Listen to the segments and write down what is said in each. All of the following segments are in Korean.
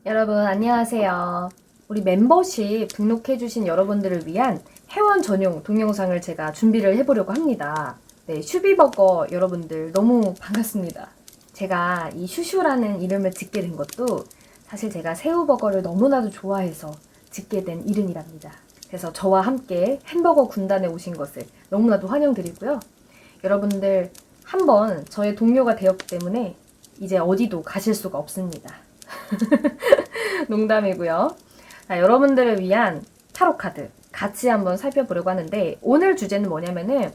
여러분 안녕하세요. 우리 멤버십 등록해주신 여러분들을 위한 회원 전용 동영상을 제가 준비를 해보려고 합니다. 네, 슈비버거 여러분들 너무 반갑습니다. 제가 이 슈슈라는 이름을 짓게 된 것도 사실 제가 새우버거를 너무나도 좋아해서 짓게 된 이름이랍니다. 그래서 저와 함께 햄버거 군단에 오신 것을 너무나도 환영드리고요. 여러분들 한번 저의 동료가 되었기 때문에 이제 어디도 가실 수가 없습니다. 농담이고요. 자, 여러분들을 위한 타로카드 같이 한번 살펴보려고 하는데, 오늘 주제는 뭐냐면은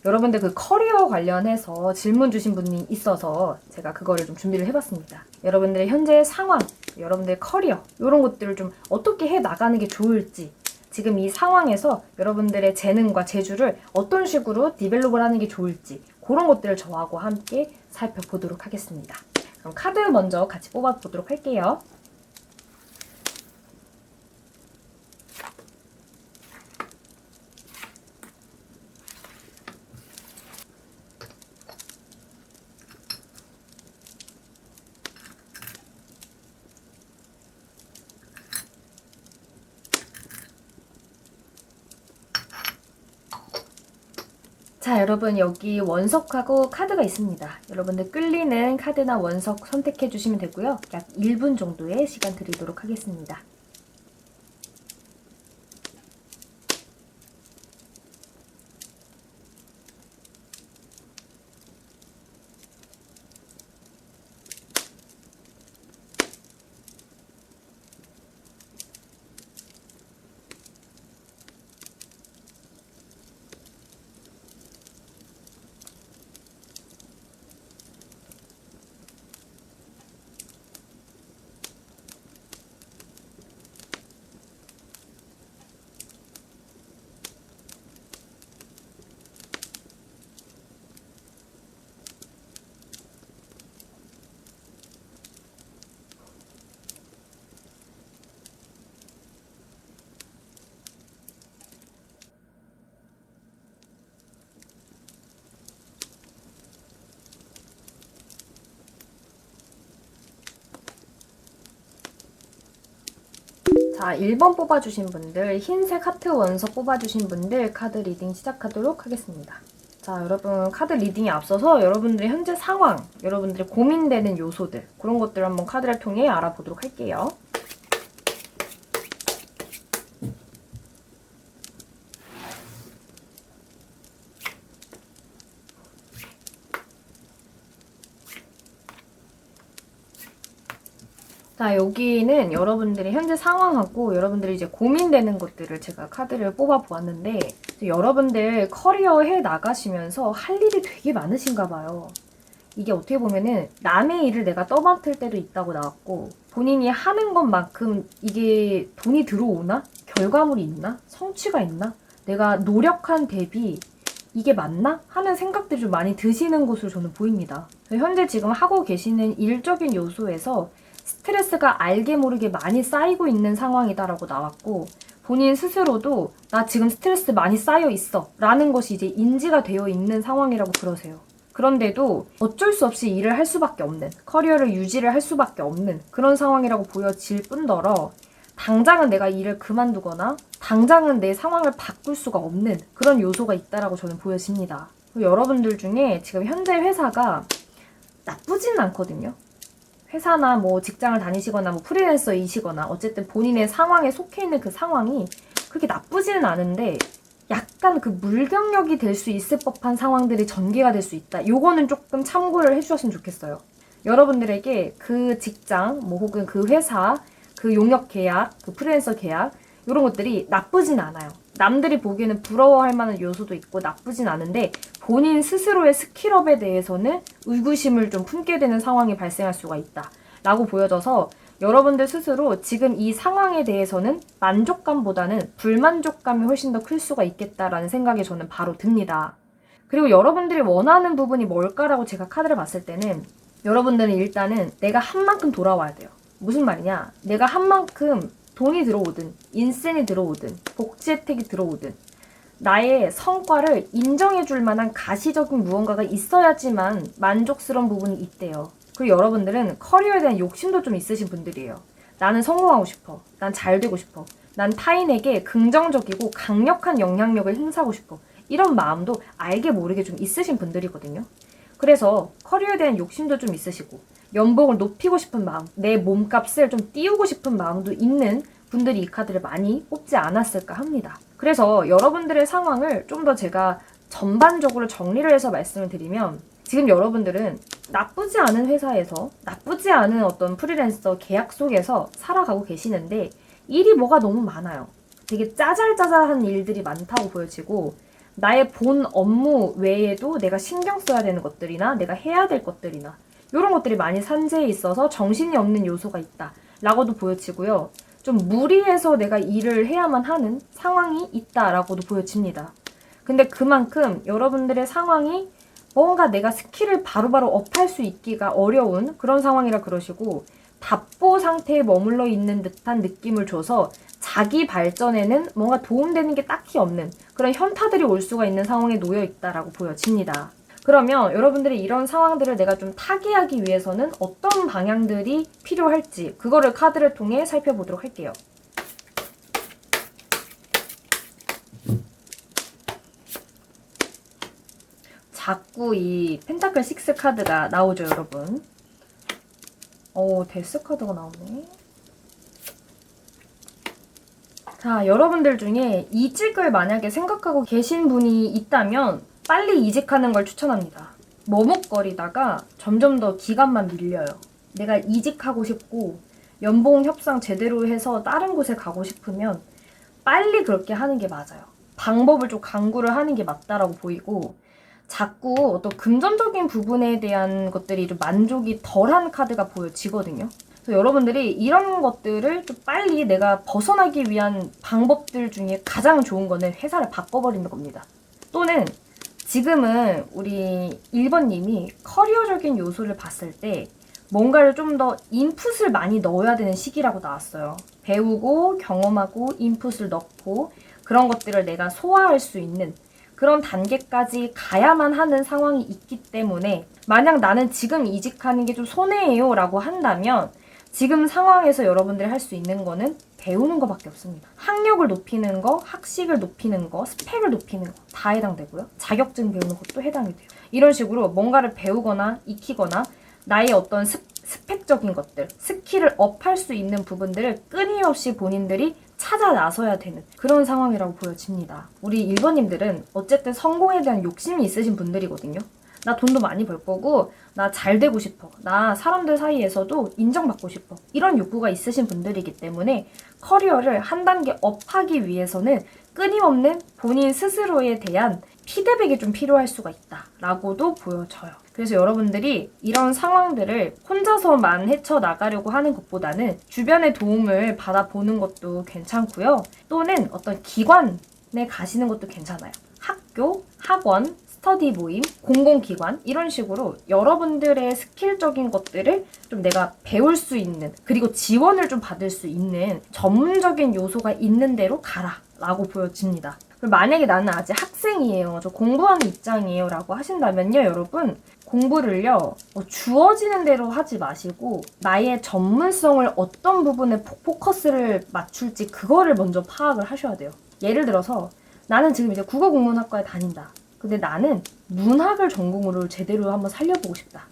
여러분들 그 커리어 관련해서 질문 주신 분이 있어서 제가 그거를 좀 준비를 해봤습니다. 여러분들의 현재 상황, 여러분들의 커리어 이런 것들을 좀 어떻게 해 나가는 게 좋을지, 지금 이 상황에서 여러분들의 재능과 재주를 어떤 식으로 디벨롭을 하는 게 좋을지, 그런 것들을 저하고 함께 살펴보도록 하겠습니다. 그럼 카드 먼저 같이 뽑아보도록 할게요. 자, 여러분 여기 원석하고 카드가 있습니다. 여러분들 끌리는 카드나 원석 선택해 주시면 되고요. 약 1분 정도의 시간 드리도록 하겠습니다. 자, 1번 뽑아주신 분들, 흰색 하트 원석 뽑아주신 분들 카드 리딩 시작하도록 하겠습니다. 자, 여러분 카드 리딩에 앞서서 여러분들의 현재 상황, 여러분들의 고민되는 요소들, 그런 것들을 한번 카드를 통해 알아보도록 할게요. 자, 여기는 여러분들의 현재 상황하고 여러분들이 이제 고민되는 것들을 제가 카드를 뽑아 보았는데, 여러분들 커리어 해 나가시면서 할 일이 되게 많으신가 봐요. 이게 어떻게 보면은 남의 일을 내가 떠맡을 때도 있다고 나왔고, 본인이 하는 것만큼 이게 돈이 들어오나? 결과물이 있나? 성취가 있나? 내가 노력한 대비 이게 맞나? 하는 생각들이 좀 많이 드시는 것으로 저는 보입니다. 현재 지금 하고 계시는 일적인 요소에서 스트레스가 알게 모르게 많이 쌓이고 있는 상황이다라고 나왔고, 본인 스스로도 나 지금 스트레스 많이 쌓여 있어 라는 것이 이제 인지가 되어 있는 상황이라고 그러세요. 그런데도 어쩔 수 없이 일을 할 수밖에 없는, 커리어를 유지를 할 수밖에 없는 그런 상황이라고 보여질 뿐더러, 당장은 내가 일을 그만두거나 당장은 내 상황을 바꿀 수가 없는 그런 요소가 있다라고 저는 보여집니다. 여러분들 중에 지금 현재 회사가 나쁘지는 않거든요. 회사나 뭐 직장을 다니시거나 뭐 프리랜서이시거나 어쨌든 본인의 상황에 속해 있는 그 상황이 그렇게 나쁘지는 않은데, 약간 그 물경력이 될 수 있을 법한 상황들이 전개가 될 수 있다. 요거는 조금 참고를 해주셨으면 좋겠어요. 여러분들에게 그 직장, 뭐 혹은 그 회사, 그 용역 계약, 그 프리랜서 계약, 이런 것들이 나쁘진 않아요. 남들이 보기에는 부러워할 만한 요소도 있고 나쁘진 않은데, 본인 스스로의 스킬업에 대해서는 의구심을 좀 품게 되는 상황이 발생할 수가 있다 라고 보여져서, 여러분들 스스로 지금 이 상황에 대해서는 만족감보다는 불만족감이 훨씬 더 클 수가 있겠다라는 생각이 저는 바로 듭니다. 그리고 여러분들이 원하는 부분이 뭘까라고 제가 카드를 봤을 때는, 여러분들은 일단은 내가 한 만큼 돌아와야 돼요. 무슨 말이냐, 내가 한 만큼 돈이 들어오든 인센이 들어오든 복지 혜택이 들어오든 나의 성과를 인정해줄 만한 가시적인 무언가가 있어야지만 만족스러운 부분이 있대요. 그리고 여러분들은 커리어에 대한 욕심도 좀 있으신 분들이에요. 나는 성공하고 싶어. 난 잘 되고 싶어. 난 타인에게 긍정적이고 강력한 영향력을 행사하고 싶어. 이런 마음도 알게 모르게 좀 있으신 분들이거든요. 그래서 커리어에 대한 욕심도 좀 있으시고 연봉을 높이고 싶은 마음, 내 몸값을 좀 띄우고 싶은 마음도 있는 분들이 이 카드를 많이 뽑지 않았을까 합니다. 그래서 여러분들의 상황을 좀 더 제가 전반적으로 정리를 해서 말씀을 드리면 지금 여러분들은 나쁘지 않은 회사에서 나쁘지 않은 어떤 프리랜서 계약 속에서 살아가고 계시는데 일이 뭐가 너무 많아요. 되게 짜잘짜잘한 일들이 많다고 보여지고 나의 본 업무 외에도 내가 신경 써야 되는 것들이나 내가 해야 될 것들이나 이런 것들이 많이 산재해 있어서 정신이 없는 요소가 있다 라고도 보여지고요. 좀 무리해서 내가 일을 해야만 하는 상황이 있다라고도 보여집니다. 근데 그만큼 여러분들의 상황이 뭔가 내가 스킬을 바로바로 업할 수 있기가 어려운 그런 상황이라 그러시고 답보 상태에 머물러 있는 듯한 느낌을 줘서 자기 발전에는 뭔가 도움되는 게 딱히 없는 그런 현타들이 올 수가 있는 상황에 놓여 있다라고 보여집니다. 그러면 여러분들이 이런 상황들을 내가 좀 타개하기 위해서는 어떤 방향들이 필요할지 그거를 카드를 통해 살펴보도록 할게요. 자꾸 이 펜타클 6 카드가 나오죠, 여러분. 데스 카드가 나오네. 자, 여러분들 중에 이직을 만약에 생각하고 계신 분이 있다면 빨리 이직하는 걸 추천합니다. 머뭇거리다가 점점 더 기간만 밀려요. 내가 이직하고 싶고 연봉 협상 제대로 해서 다른 곳에 가고 싶으면 빨리 그렇게 하는 게 맞아요. 방법을 좀 강구를 하는 게 맞다라고 보이고 자꾸 어떤 금전적인 부분에 대한 것들이 좀 만족이 덜한 카드가 보여지거든요. 그래서 여러분들이 이런 것들을 좀 빨리 내가 벗어나기 위한 방법들 중에 가장 좋은 거는 회사를 바꿔버리는 겁니다. 또는 지금은 우리 1번님이 커리어적인 요소를 봤을 때 뭔가를 좀 더 인풋을 많이 넣어야 되는 시기라고 나왔어요. 배우고 경험하고 인풋을 넣고 그런 것들을 내가 소화할 수 있는 그런 단계까지 가야만 하는 상황이 있기 때문에 만약 나는 지금 이직하는 게 좀 손해예요 라고 한다면 지금 상황에서 여러분들이 할 수 있는 거는 배우는 거밖에 없습니다. 학력을 높이는 거, 학식을 높이는 거, 스펙을 높이는 거 다 해당되고요. 자격증 배우는 것도 해당이 돼요. 이런 식으로 뭔가를 배우거나 익히거나 나의 어떤 스펙적인 것들, 스킬을 업할 수 있는 부분들을 끊임없이 본인들이 찾아 나서야 되는 그런 상황이라고 보여집니다. 우리 1번님들은 어쨌든 성공에 대한 욕심이 있으신 분들이거든요. 나 돈도 많이 벌 거고 나 잘 되고 싶어. 나 사람들 사이에서도 인정받고 싶어. 이런 욕구가 있으신 분들이기 때문에 커리어를 한 단계 업하기 위해서는 끊임없는 본인 스스로에 대한 피드백이 좀 필요할 수가 있다라고도 보여져요. 그래서 여러분들이 이런 상황들을 혼자서만 헤쳐나가려고 하는 것보다는 주변의 도움을 받아보는 것도 괜찮고요. 또는 어떤 기관에 가시는 것도 괜찮아요. 학교, 학원, 스터디 모임, 공공기관 이런 식으로 여러분들의 스킬적인 것들을 좀 내가 배울 수 있는 그리고 지원을 좀 받을 수 있는 전문적인 요소가 있는 데로 가라 라고 보여집니다. 만약에 나는 아직 학생이에요. 저 공부하는 입장이에요 라고 하신다면요. 여러분 공부를요. 주어지는 대로 하지 마시고 나의 전문성을 어떤 부분에 포커스를 맞출지 그거를 먼저 파악을 하셔야 돼요. 예를 들어서 나는 지금 이제 국어국문학과에 다닌다. 근데 나는 문학을 전공으로 제대로 한번 살려보고 싶다.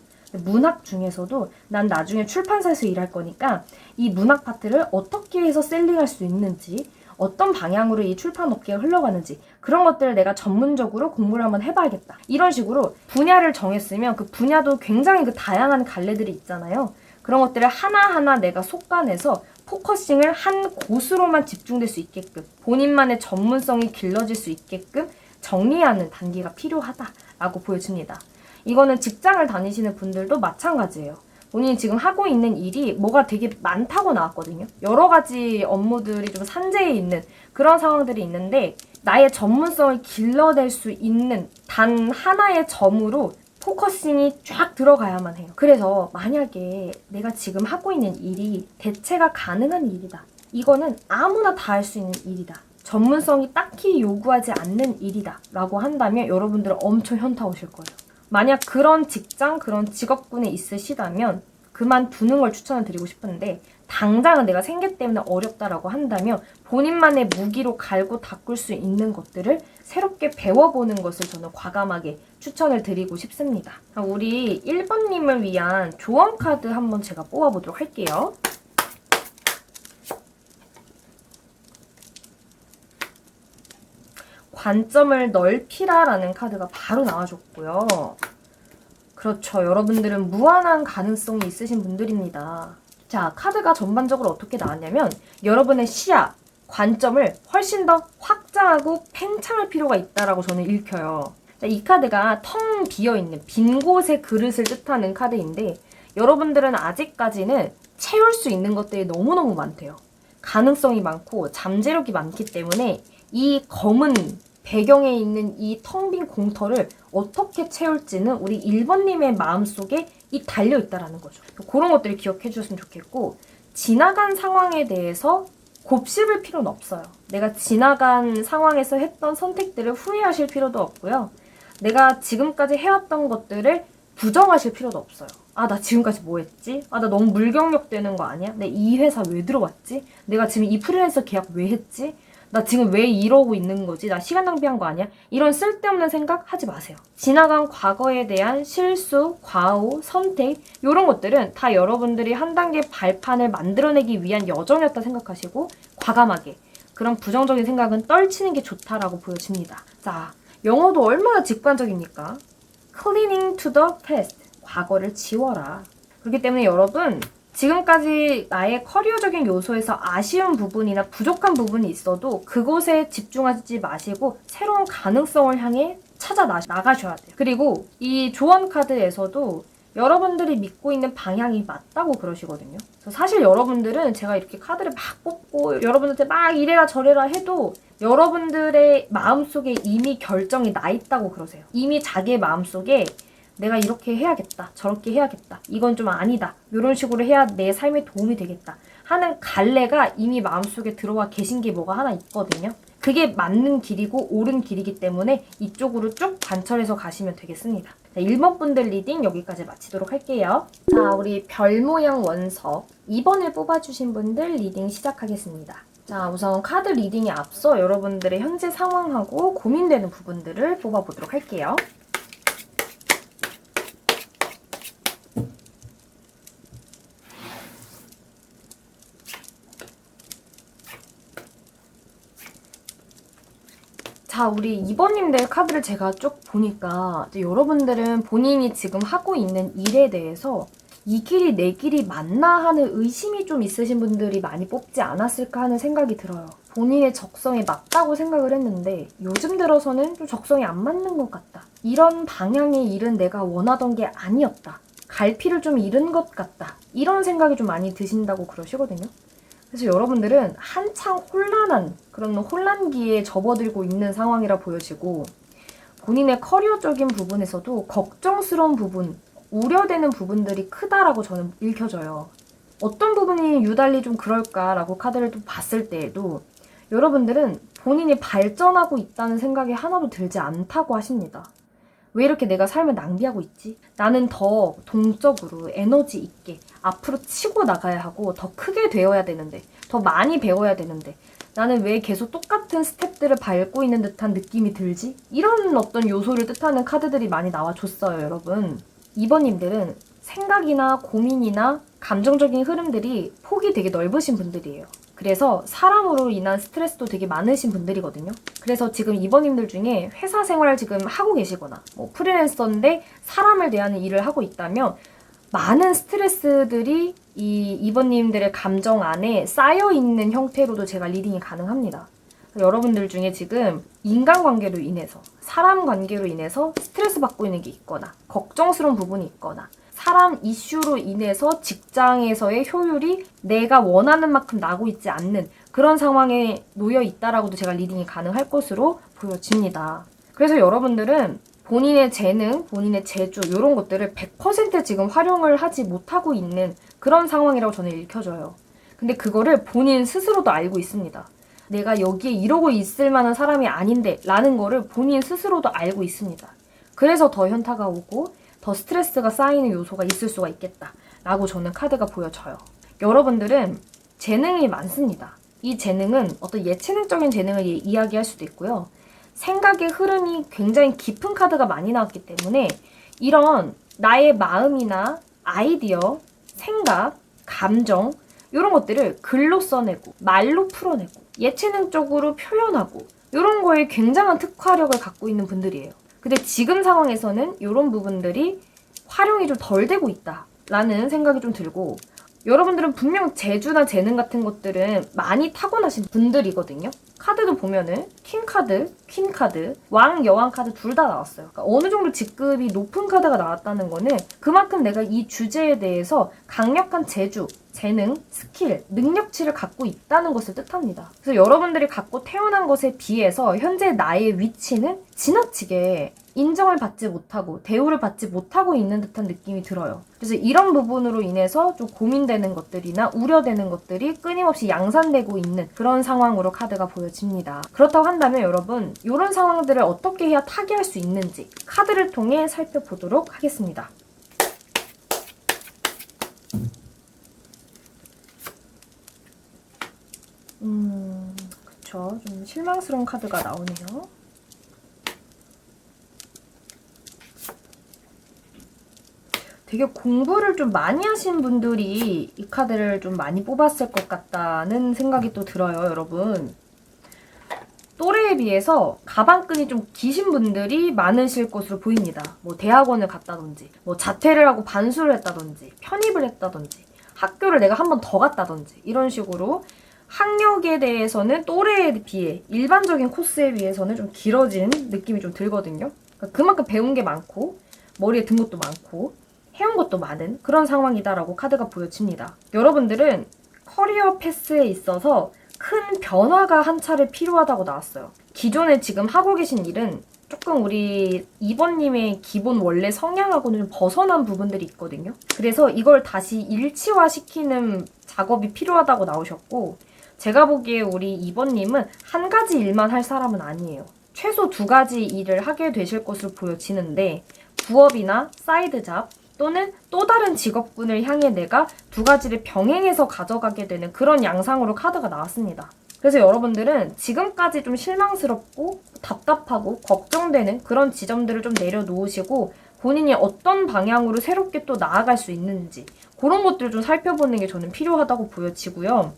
문학 중에서도 난 나중에 출판사에서 일할 거니까 이 문학 파트를 어떻게 해서 셀링할 수 있는지 어떤 방향으로 이 출판 업계가 흘러가는지 그런 것들을 내가 전문적으로 공부를 한번 해봐야겠다. 이런 식으로 분야를 정했으면 그 분야도 굉장히 그 다양한 갈래들이 있잖아요. 그런 것들을 하나하나 내가 속간해서 포커싱을 한 곳으로만 집중될 수 있게끔 본인만의 전문성이 길러질 수 있게끔 정리하는 단계가 필요하다라고 보여집니다. 이거는 직장을 다니시는 분들도 마찬가지예요. 본인이 지금 하고 있는 일이 뭐가 되게 많다고 나왔거든요. 여러 가지 업무들이 좀 산재해 있는 그런 상황들이 있는데 나의 전문성을 길러낼 수 있는 단 하나의 점으로 포커싱이 쫙 들어가야만 해요. 그래서 만약에 내가 지금 하고 있는 일이 대체가 가능한 일이다. 이거는 아무나 다 할 수 있는 일이다. 전문성이 딱히 요구하지 않는 일이다 라고 한다면 여러분들은 엄청 현타 오실 거예요. 만약 그런 직장, 그런 직업군에 있으시다면 그만두는 걸 추천을 드리고 싶은데 당장은 내가 생계 때문에 어렵다라고 한다면 본인만의 무기로 갈고 닦을 수 있는 것들을 새롭게 배워보는 것을 저는 과감하게 추천을 드리고 싶습니다. 우리 1번님을 위한 조언 카드 한번 제가 뽑아보도록 할게요. 관점을 넓히라라는 카드가 바로 나와줬고요. 그렇죠. 여러분들은 무한한 가능성이 있으신 분들입니다. 자, 카드가 전반적으로 어떻게 나왔냐면 여러분의 시야, 관점을 훨씬 더 확장하고 팽창할 필요가 있다라고 저는 읽혀요. 자, 이 카드가 텅 비어있는 빈 곳의 그릇을 뜻하는 카드인데 여러분들은 아직까지는 채울 수 있는 것들이 너무너무 많대요. 가능성이 많고 잠재력이 많기 때문에 이 검은 배경에 있는 이 텅 빈 공터를 어떻게 채울지는 우리 1번님의 마음속에 달려있다라는 거죠. 그런 것들을 기억해 주셨으면 좋겠고 지나간 상황에 대해서 곱씹을 필요는 없어요. 내가 지나간 상황에서 했던 선택들을 후회하실 필요도 없고요. 내가 지금까지 해왔던 것들을 부정하실 필요도 없어요. 아, 나 지금까지 뭐 했지? 아, 나 너무 물경력 되는 거 아니야? 내 이 회사 왜 들어왔지? 내가 지금 이 프리랜서 계약 왜 했지? 나 지금 왜 이러고 있는 거지? 나 시간 낭비한 거 아니야? 이런 쓸데없는 생각 하지 마세요. 지나간 과거에 대한 실수, 과오, 선택 이런 것들은 다 여러분들이 한 단계 발판을 만들어내기 위한 여정이었다 생각하시고 과감하게 그런 부정적인 생각은 떨치는 게 좋다라고 보여집니다. 자, 영어도 얼마나 직관적입니까? Cleaning to the past. 과거를 지워라. 그렇기 때문에 여러분 지금까지 나의 커리어적인 요소에서 아쉬운 부분이나 부족한 부분이 있어도 그곳에 집중하지 마시고 새로운 가능성을 향해 찾아 나가셔야 돼요. 그리고 이 조언 카드에서도 여러분들이 믿고 있는 방향이 맞다고 그러시거든요. 그래서 사실 여러분들은 제가 이렇게 카드를 막 뽑고 여러분들한테 막 이래라 저래라 해도 여러분들의 마음속에 이미 결정이 나 있다고 그러세요. 이미 자기의 마음속에 내가 이렇게 해야겠다. 저렇게 해야겠다. 이건 좀 아니다. 이런 식으로 해야 내 삶에 도움이 되겠다. 하는 갈래가 이미 마음속에 들어와 계신 게 뭐가 하나 있거든요. 그게 맞는 길이고 옳은 길이기 때문에 이쪽으로 쭉 관철해서 가시면 되겠습니다. 자, 1번 분들 리딩 여기까지 마치도록 할게요. 자, 우리 별 모양 원석 2번을 뽑아주신 분들 리딩 시작하겠습니다. 자, 우선 카드 리딩에 앞서 여러분들의 현재 상황하고 고민되는 부분들을 뽑아보도록 할게요. 자, 우리 2번님들 카드를 제가 쭉 보니까 여러분들은 본인이 지금 하고 있는 일에 대해서 이 길이 내 길이 맞나 하는 의심이 좀 있으신 분들이 많이 뽑지 않았을까 하는 생각이 들어요. 본인의 적성에 맞다고 생각을 했는데 요즘 들어서는 좀 적성에 안 맞는 것 같다. 이런 방향의 일은 내가 원하던 게 아니었다. 갈피를 좀 잃은 것 같다. 이런 생각이 좀 많이 드신다고 그러시거든요. 그래서 여러분들은 한창 혼란한 그런 혼란기에 접어들고 있는 상황이라 보여지고 본인의 커리어적인 부분에서도 걱정스러운 부분, 우려되는 부분들이 크다라고 저는 읽혀져요. 어떤 부분이 유달리 좀 그럴까라고 카드를 또 봤을 때에도 여러분들은 본인이 발전하고 있다는 생각이 하나도 들지 않다고 하십니다. 왜 이렇게 내가 삶을 낭비하고 있지? 나는 더 동적으로 에너지 있게 앞으로 치고 나가야 하고 더 크게 되어야 되는데 더 많이 배워야 되는데 나는 왜 계속 똑같은 스텝들을 밟고 있는 듯한 느낌이 들지? 이런 어떤 요소를 뜻하는 카드들이 많이 나와줬어요, 여러분. 2번님들은 생각이나 고민이나 감정적인 흐름들이 폭이 되게 넓으신 분들이에요. 그래서 사람으로 인한 스트레스도 되게 많으신 분들이거든요. 그래서 지금 2번님들 중에 회사 생활을 지금 하고 계시거나 뭐 프리랜서인데 사람을 대하는 일을 하고 있다면 많은 스트레스들이 이 2번님들의 감정 안에 쌓여있는 형태로도 제가 리딩이 가능합니다. 여러분들 중에 지금 인간관계로 인해서 사람 관계로 인해서 스트레스 받고 있는 게 있거나 걱정스러운 부분이 있거나 사람 이슈로 인해서 직장에서의 효율이 내가 원하는 만큼 나고 있지 않는 그런 상황에 놓여 있다라고도 제가 리딩이 가능할 것으로 보여집니다. 그래서 여러분들은 본인의 재능, 본인의 재주 이런 것들을 100% 지금 활용을 하지 못하고 있는 그런 상황이라고 저는 읽혀져요. 근데 그거를 본인 스스로도 알고 있습니다. 내가 여기에 이러고 있을 만한 사람이 아닌데 라는 거를 본인 스스로도 알고 있습니다. 그래서 더 현타가 오고 더 스트레스가 쌓이는 요소가 있을 수가 있겠다 라고 저는 카드가 보여져요. 여러분들은 재능이 많습니다. 이 재능은 어떤 예체능적인 재능을 이야기할 수도 있고요. 생각의 흐름이 굉장히 깊은 카드가 많이 나왔기 때문에 이런 나의 마음이나 아이디어, 생각, 감정 이런 것들을 글로 써내고 말로 풀어내고 예체능적으로 표현하고 이런 거에 굉장한 특화력을 갖고 있는 분들이에요. 근데 지금 상황에서는 이런 부분들이 활용이 좀 덜 되고 있다라는 생각이 좀 들고, 여러분들은 분명 재주나 재능 같은 것들은 많이 타고나신 분들이거든요. 카드도 보면은 킹카드, 퀸카드, 왕, 여왕 카드 둘 다 나왔어요. 그러니까 어느 정도 직급이 높은 카드가 나왔다는 거는 그만큼 내가 이 주제에 대해서 강력한 재주, 재능, 스킬, 능력치를 갖고 있다는 것을 뜻합니다. 그래서 여러분들이 갖고 태어난 것에 비해서 현재 나의 위치는 지나치게 인정을 받지 못하고 대우를 받지 못하고 있는 듯한 느낌이 들어요. 그래서 이런 부분으로 인해서 좀 고민되는 것들이나 우려되는 것들이 끊임없이 양산되고 있는 그런 상황으로 카드가 보여집니다. 그렇다고 한다면 여러분, 이런 상황들을 어떻게 해야 타개할 수 있는지 카드를 통해 살펴보도록 하겠습니다. 그쵸. 좀 실망스러운 카드가 나오네요. 되게 공부를 좀 많이 하신 분들이 이 카드를 좀 많이 뽑았을 것 같다는 생각이 또 들어요, 여러분. 또래에 비해서 가방끈이 좀 기신 분들이 많으실 것으로 보입니다. 뭐 대학원을 갔다든지, 뭐 자퇴를 하고 반수를 했다든지, 편입을 했다든지, 학교를 내가 한 번 더 갔다든지 이런 식으로 학력에 대해서는 또래에 비해 일반적인 코스에 비해서는 좀 길어진 느낌이 좀 들거든요. 그러니까 그만큼 배운 게 많고 머리에 든 것도 많고 해온 것도 많은 그런 상황이다라고 카드가 보여집니다. 여러분들은 커리어 패스에 있어서 큰 변화가 한 차례 필요하다고 나왔어요. 기존에 지금 하고 계신 일은 조금 우리 2번님의 기본 원래 성향하고는 좀 벗어난 부분들이 있거든요. 그래서 이걸 다시 일치화시키는 작업이 필요하다고 나오셨고, 제가 보기에 우리 2번님은 한 가지 일만 할 사람은 아니에요. 최소 2가지 일을 하게 되실 것으로 보여지는데, 부업이나 사이드 잡 또는 또 다른 직업군을 향해 내가 2가지를 병행해서 가져가게 되는 그런 양상으로 카드가 나왔습니다. 그래서 여러분들은 지금까지 좀 실망스럽고 답답하고 걱정되는 그런 지점들을 좀 내려놓으시고 본인이 어떤 방향으로 새롭게 또 나아갈 수 있는지 그런 것들을 좀 살펴보는 게 저는 필요하다고 보여지고요.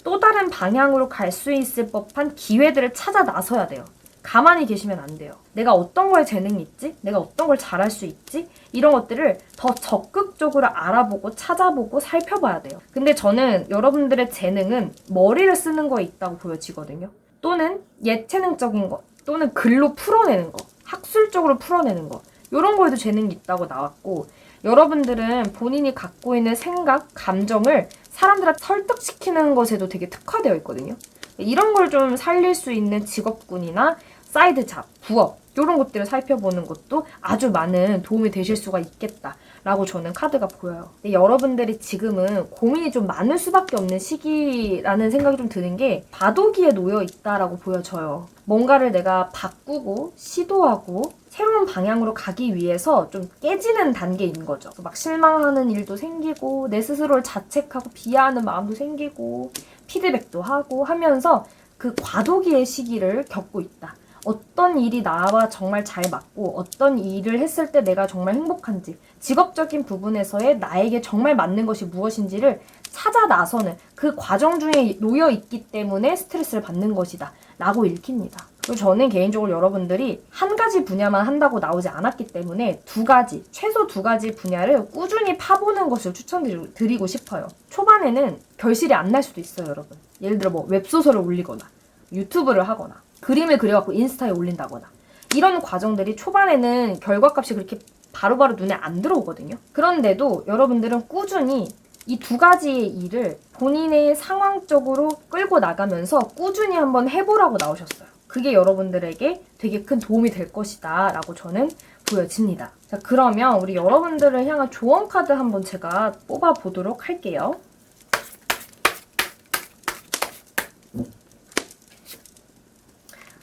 또 다른 방향으로 갈 수 있을 법한 기회들을 찾아 나서야 돼요. 가만히 계시면 안 돼요. 내가 어떤 거에 재능이 있지? 내가 어떤 걸 잘할 수 있지? 이런 것들을 더 적극적으로 알아보고 찾아보고 살펴봐야 돼요. 근데 저는 여러분들의 재능은 머리를 쓰는 거에 있다고 보여지거든요. 또는 예체능적인 것, 또는 글로 풀어내는 거, 학술적으로 풀어내는 거, 이런 거에도 재능이 있다고 나왔고, 여러분들은 본인이 갖고 있는 생각, 감정을 사람들한테 설득시키는 것에도 되게 특화되어 있거든요. 이런 걸 좀 살릴 수 있는 직업군이나 사이드 잡, 부업 이런 것들을 살펴보는 것도 아주 많은 도움이 되실 수가 있겠다라고 저는 카드가 보여요. 근데 여러분들이 지금은 고민이 좀 많을 수밖에 없는 시기라는 생각이 좀 드는 게 과도기에 놓여 있다라고 보여져요. 뭔가를 내가 바꾸고 시도하고 새로운 방향으로 가기 위해서 좀 깨지는 단계인 거죠. 막 실망하는 일도 생기고 내 스스로를 자책하고 비하하는 마음도 생기고 피드백도 하고 하면서 그 과도기의 시기를 겪고 있다. 어떤 일이 나와 정말 잘 맞고 어떤 일을 했을 때 내가 정말 행복한지 직업적인 부분에서의 나에게 정말 맞는 것이 무엇인지를 찾아 나서는 그 과정 중에 놓여 있기 때문에 스트레스를 받는 것이다 라고 읽힙니다. 그리고 저는 개인적으로 여러분들이 한 가지 분야만 한다고 나오지 않았기 때문에 2가지, 최소 2가지 분야를 꾸준히 파보는 것을 추천드리고 싶어요. 초반에는 결실이 안 날 수도 있어요, 여러분. 예를 들어 뭐 웹소설을 올리거나 유튜브를 하거나 그림을 그려갖고 인스타에 올린다거나 이런 과정들이 초반에는 결과값이 그렇게 바로바로 눈에 안 들어오거든요. 그런데도 여러분들은 꾸준히 이 2가지의 일을 본인의 상황적으로 끌고 나가면서 꾸준히 한번 해보라고 나오셨어요. 그게 여러분들에게 되게 큰 도움이 될 것이다 라고 저는 보여집니다. 자, 그러면 우리 여러분들을 향한 조언 카드 한번 제가 뽑아보도록 할게요.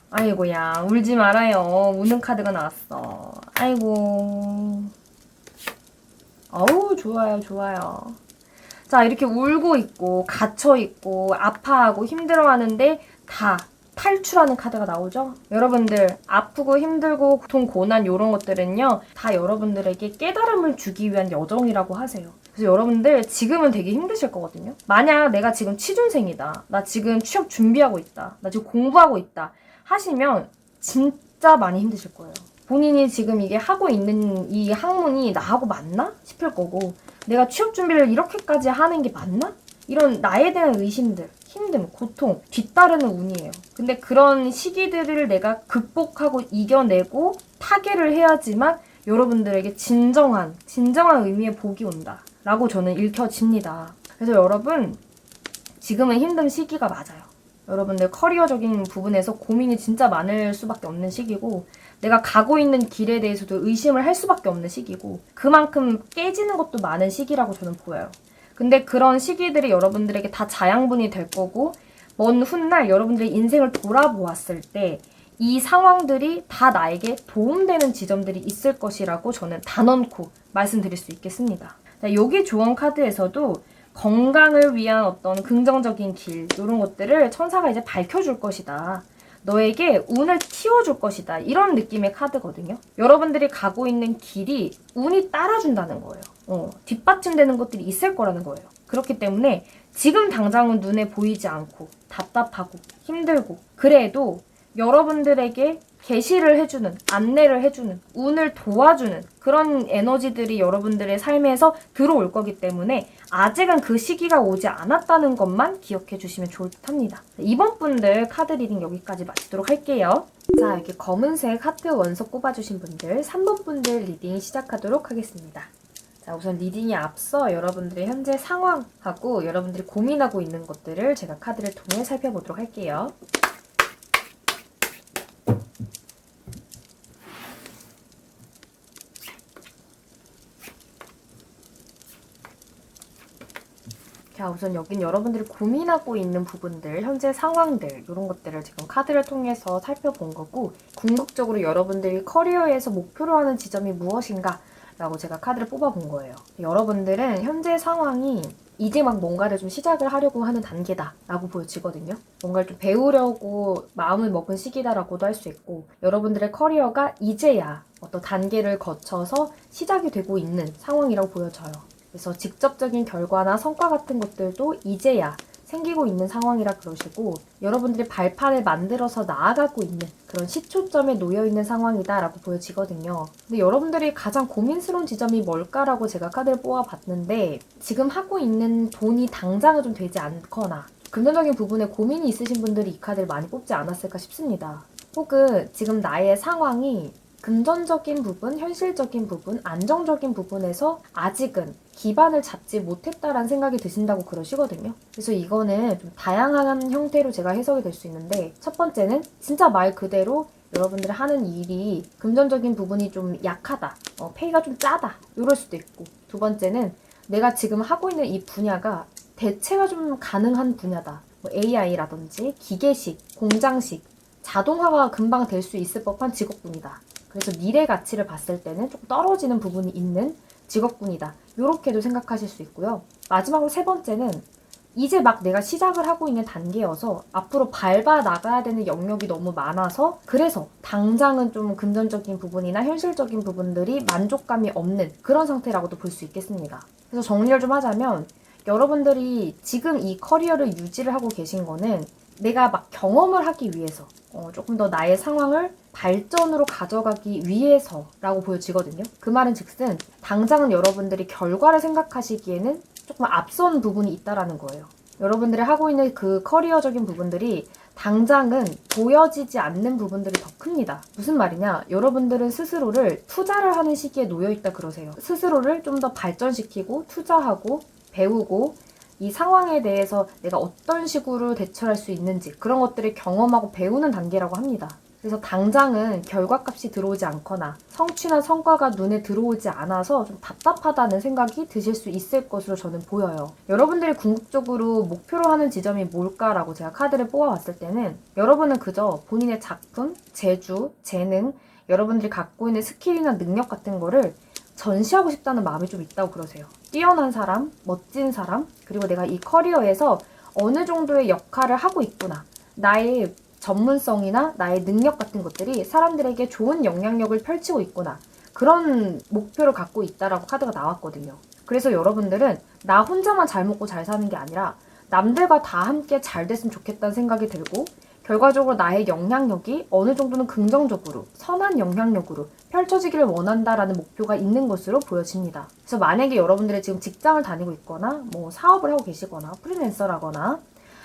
아이고야, 울지 말아요. 우는 카드가 나왔어. 아이고. 어우, 좋아요, 좋아요. 자, 이렇게 울고 있고, 갇혀 있고, 아파하고, 힘들어하는데 다 탈출하는 카드가 나오죠? 여러분들, 아프고 힘들고, 고통, 고난, 이런 것들은요, 다 여러분들에게 깨달음을 주기 위한 여정이라고 하세요. 그래서 여러분들, 지금은 되게 힘드실 거거든요? 만약 내가 지금 취준생이다. 나 지금 취업 준비하고 있다. 나 지금 공부하고 있다. 하시면 진짜 많이 힘드실 거예요. 본인이 지금 이게 하고 있는 이 학문이 나하고 맞나? 싶을 거고, 내가 취업 준비를 이렇게까지 하는 게 맞나? 이런 나에 대한 의심들, 힘듦, 고통, 뒤따르는 운이에요. 근데 그런 시기들을 내가 극복하고 이겨내고 타개를 해야지만 여러분들에게 진정한 의미의 복이 온다. 라고 저는 읽혀집니다. 그래서 여러분, 지금은 힘든 시기가 맞아요. 여러분들 커리어적인 부분에서 고민이 진짜 많을 수밖에 없는 시기고, 내가 가고 있는 길에 대해서도 의심을 할 수밖에 없는 시기고, 그만큼 깨지는 것도 많은 시기라고 저는 보여요. 근데 그런 시기들이 여러분들에게 다 자양분이 될 거고, 먼 훗날 여러분들의 인생을 돌아보았을 때 이 상황들이 다 나에게 도움되는 지점들이 있을 것이라고 저는 단언코 말씀드릴 수 있겠습니다. 자, 여기 조언 카드에서도 건강을 위한 어떤 긍정적인 길, 이런 것들을 천사가 이제 밝혀줄 것이다. 너에게 운을 틔워줄 것이다. 이런 느낌의 카드거든요. 여러분들이 가고 있는 길이 운이 따라준다는 거예요. 뒷받침되는 것들이 있을 거라는 거예요. 그렇기 때문에 지금 당장은 눈에 보이지 않고 답답하고 힘들고 그래도 여러분들에게 계시를 해주는, 안내를 해주는, 운을 도와주는 그런 에너지들이 여러분들의 삶에서 들어올 거기 때문에 아직은 그 시기가 오지 않았다는 것만 기억해 주시면 좋을 듯 합니다. 이번 분들 카드 리딩 여기까지 마치도록 할게요. 자, 이렇게 검은색 하트 원석 꼽아주신 분들 3번 분들 리딩 시작하도록 하겠습니다. 자, 우선 리딩에 앞서 여러분들의 현재 상황하고 여러분들이 고민하고 있는 것들을 제가 카드를 통해 살펴보도록 할게요. 자, 우선 여긴 여러분들이 고민하고 있는 부분들, 현재 상황들, 이런 것들을 지금 카드를 통해서 살펴본 거고, 궁극적으로 여러분들이 커리어에서 목표로 하는 지점이 무엇인가? 라고 제가 카드를 뽑아본 거예요. 여러분들은 현재 상황이 이제 막 뭔가를 좀 시작을 하려고 하는 단계다 라고 보여지거든요. 뭔가를 좀 배우려고 마음을 먹은 시기다라고도 할 수 있고, 여러분들의 커리어가 이제야 어떤 단계를 거쳐서 시작이 되고 있는 상황이라고 보여져요. 그래서 직접적인 결과나 성과 같은 것들도 이제야 생기고 있는 상황이라 그러시고, 여러분들이 발판을 만들어서 나아가고 있는 그런 시초점에 놓여있는 상황이다라고 보여지거든요. 근데 여러분들이 가장 고민스러운 지점이 뭘까라고 제가 카드를 뽑아봤는데, 지금 하고 있는 돈이 당장은 좀 되지 않거나 금전적인 부분에 고민이 있으신 분들이 이 카드를 많이 뽑지 않았을까 싶습니다. 혹은 지금 나의 상황이 금전적인 부분, 현실적인 부분, 안정적인 부분에서 아직은 기반을 잡지 못했다라는 생각이 드신다고 그러시거든요. 그래서 이거는 좀 다양한 형태로 제가 해석이 될 수 있는데, 첫 번째는 진짜 말 그대로 여러분들이 하는 일이 금전적인 부분이 좀 약하다, 페이가 좀 짜다, 이럴 수도 있고, 두 번째는 내가 지금 하고 있는 이 분야가 대체가 좀 가능한 분야다. 뭐 AI라든지 기계식, 공장식, 자동화가 금방 될 수 있을 법한 직업군이다. 그래서 미래 가치를 봤을 때는 조금 떨어지는 부분이 있는 직업군이다. 이렇게도 생각하실 수 있고요. 마지막으로 세 번째는 이제 막 내가 시작을 하고 있는 단계여서 앞으로 밟아 나가야 되는 영역이 너무 많아서, 그래서 당장은 좀 금전적인 부분이나 현실적인 부분들이 만족감이 없는 그런 상태라고도 볼 수 있겠습니다. 그래서 정리를 좀 하자면, 여러분들이 지금 이 커리어를 유지를 하고 계신 거는 내가 막 경험을 하기 위해서, 조금 더 나의 상황을 발전으로 가져가기 위해서라고 보여지거든요. 그 말은 즉슨 당장은 여러분들이 결과를 생각하시기에는 조금 앞선 부분이 있다라는 거예요. 여러분들이 하고 있는 그 커리어적인 부분들이 당장은 보여지지 않는 부분들이 더 큽니다. 무슨 말이냐? 여러분들은 스스로를 투자를 하는 시기에 놓여있다 그러세요. 스스로를 좀 더 발전시키고 투자하고 배우고 이 상황에 대해서 내가 어떤 식으로 대처할 수 있는지 그런 것들을 경험하고 배우는 단계라고 합니다. 그래서 당장은 결과값이 들어오지 않거나 성취나 성과가 눈에 들어오지 않아서 좀 답답하다는 생각이 드실 수 있을 것으로 저는 보여요. 여러분들이 궁극적으로 목표로 하는 지점이 뭘까라고 제가 카드를 뽑아봤을 때는, 여러분은 그저 본인의 작품, 재주, 재능, 여러분들이 갖고 있는 스킬이나 능력 같은 거를 전시하고 싶다는 마음이 좀 있다고 그러세요. 뛰어난 사람, 멋진 사람, 그리고 내가 이 커리어에서 어느 정도의 역할을 하고 있구나. 나의 전문성이나 나의 능력 같은 것들이 사람들에게 좋은 영향력을 펼치고 있구나. 그런 목표를 갖고 있다라고 카드가 나왔거든요. 그래서 여러분들은 나 혼자만 잘 먹고 잘 사는 게 아니라 남들과 다 함께 잘 됐으면 좋겠다는 생각이 들고, 결과적으로 나의 영향력이 어느 정도는 긍정적으로, 선한 영향력으로 펼쳐지기를 원한다라는 목표가 있는 것으로 보여집니다. 그래서 만약에 여러분들이 지금 직장을 다니고 있거나 뭐 사업을 하고 계시거나 프리랜서라거나